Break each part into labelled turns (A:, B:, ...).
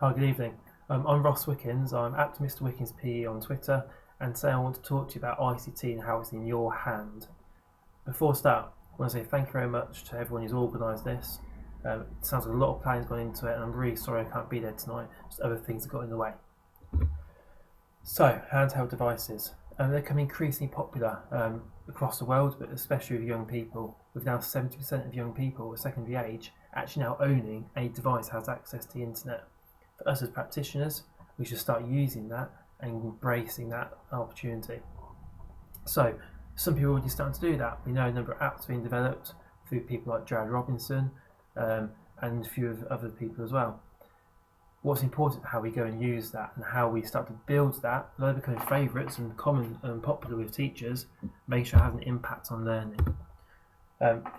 A: Hi, good evening. I'm Ross Wickens. I'm at Mr. Wickens PE on Twitter, and today I want to talk to you about ICT and how it's in your hand. Before I start, I want to say thank you very much to everyone who's organised this. It sounds like a lot of planning's gone into it, and I'm really sorry I can't be there tonight. Just other things have got in the way. So, handheld devices. They're becoming increasingly popular across the world, but especially with young people. With now 70% of young people of secondary age actually now owning a device that has access to the internet. For us as practitioners, we should start using that and embracing that opportunity. So, some people are already starting to do that. We know a number of apps being developed through people like Jared Robinson and a few of other people as well. What's important is how we go and use that and how we start to build that, although becoming favourites and common and popular with teachers, make sure it has an impact on learning.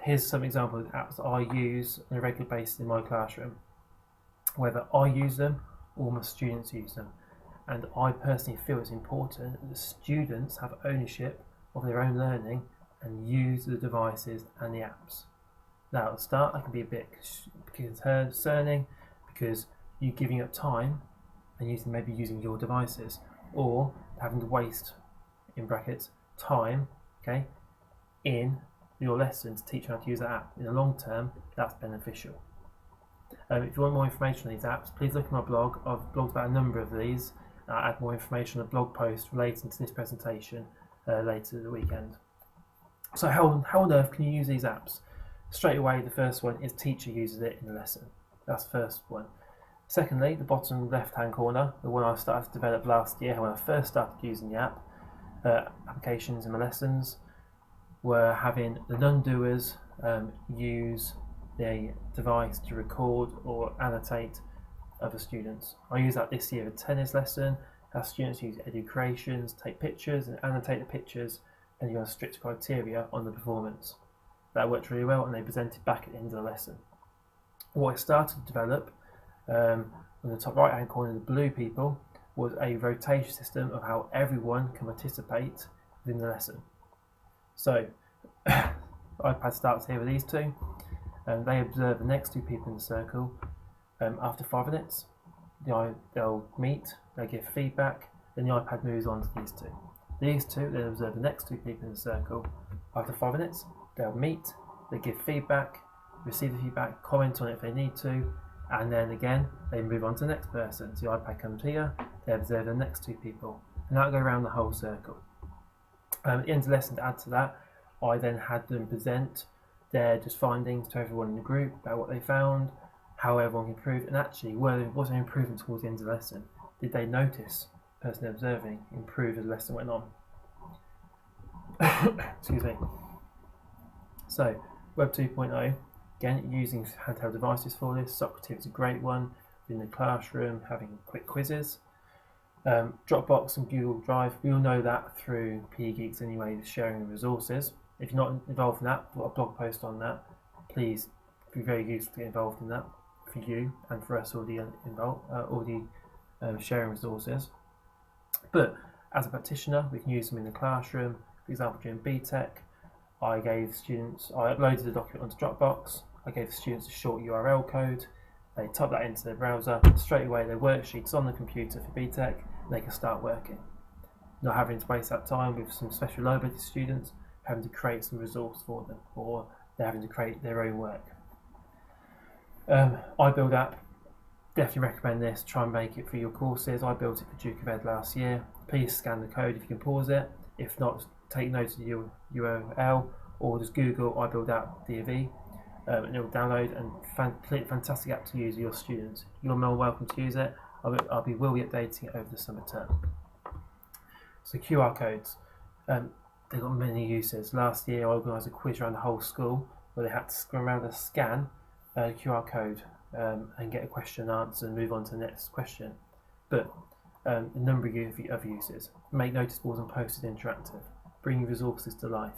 A: Here's some examples of apps that I use on a regular basis in my classroom, whether I use them or my students use them. And I personally feel it's important that the students have ownership of their own learning and use the devices and the apps. Now at the start that can be a bit concerning because you're giving up time and maybe using your devices, or having to waste, in brackets, time, okay, in your lesson to teach you how to use that app. In the long term, that's beneficial. If you want more information on these apps, please look at my blog. I've blogged about a number of these. I'll add more information on a blog post relating to this presentation later the weekend. So how on earth can you use these apps? Straight away, the first one is teacher uses it in the lesson. That's the first one. Secondly, the bottom left-hand corner, the one I started to develop last year when I first started using the app, applications in my lessons, were having the non-doers use the device to record or annotate other students. I used that this year for a tennis lesson. Our students use Edu-Creations, take pictures and annotate the pictures, and you have strict criteria on the performance. That worked really well, and they presented back at the end of the lesson. What I started to develop in the top right hand corner, the blue people, was a rotation system of how everyone can participate within the lesson. So iPad starts here with these two, and they observe the next two people in the circle. After 5 minutes, they'll meet, they'll give feedback, then the iPad moves on to these two. These two then observe the next two people in the circle. After 5 minutes, they'll meet, they give feedback, receive the feedback, comment on it if they need to, and then again they move on to the next person. So the iPad comes here, they observe the next two people, and that'll go around the whole circle. At the end of the lesson, to add to that, I then had them present their just findings to everyone in the group about what they found, how everyone improved, and actually was there improvement towards the end of the lesson? Did they notice the person observing improve as the lesson went on? Excuse me. So Web 2.0, again using handheld devices for this. Socrative is a great one in the classroom, having quick quizzes. Dropbox and Google Drive, we all know that through PE Geeks anyway, sharing resources. If you're not involved in that, I've got a blog post on that. Please be very useful to get involved in that for you and for us already sharing resources. But as a practitioner, we can use them in the classroom. For example, during BTEC, I uploaded the document onto Dropbox. I gave the students a short URL code. They type that into their browser. Straight away, their worksheet's on the computer for BTEC, and they can start working. Not having to waste that time with some special low-ability students, having to create some resource for them, or they're having to create their own work. iBuild app, definitely recommend this. Try and make it for your courses. I built it for Duke of Ed last year. Please scan the code if you can pause it. If not, take note of the URL or just Google iBuild app DV, and it will download, and fantastic app to use with your students. You're more welcome to use it. Will be updating it over the summer term. So QR codes, they've got many uses. Last year I organised a quiz around the whole school where they had to go around and scan a QR code and get a question answered and move on to the next question. But a number of other uses. Make notice boards and posters interactive. Bring resources to life.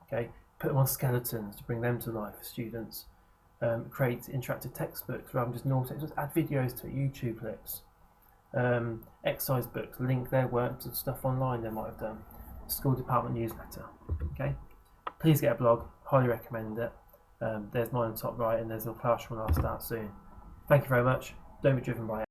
A: Okay, put them on skeletons to bring them to life for students. Create interactive textbooks rather than just normal textbooks. Add videos to it, YouTube clips. Exercise books, link their work to stuff online they might have done. School department newsletter. Okay, please get a blog. Highly recommend it. There's mine on the top right, and there's a classroom I'll start soon. Thank you very much. Don't be driven by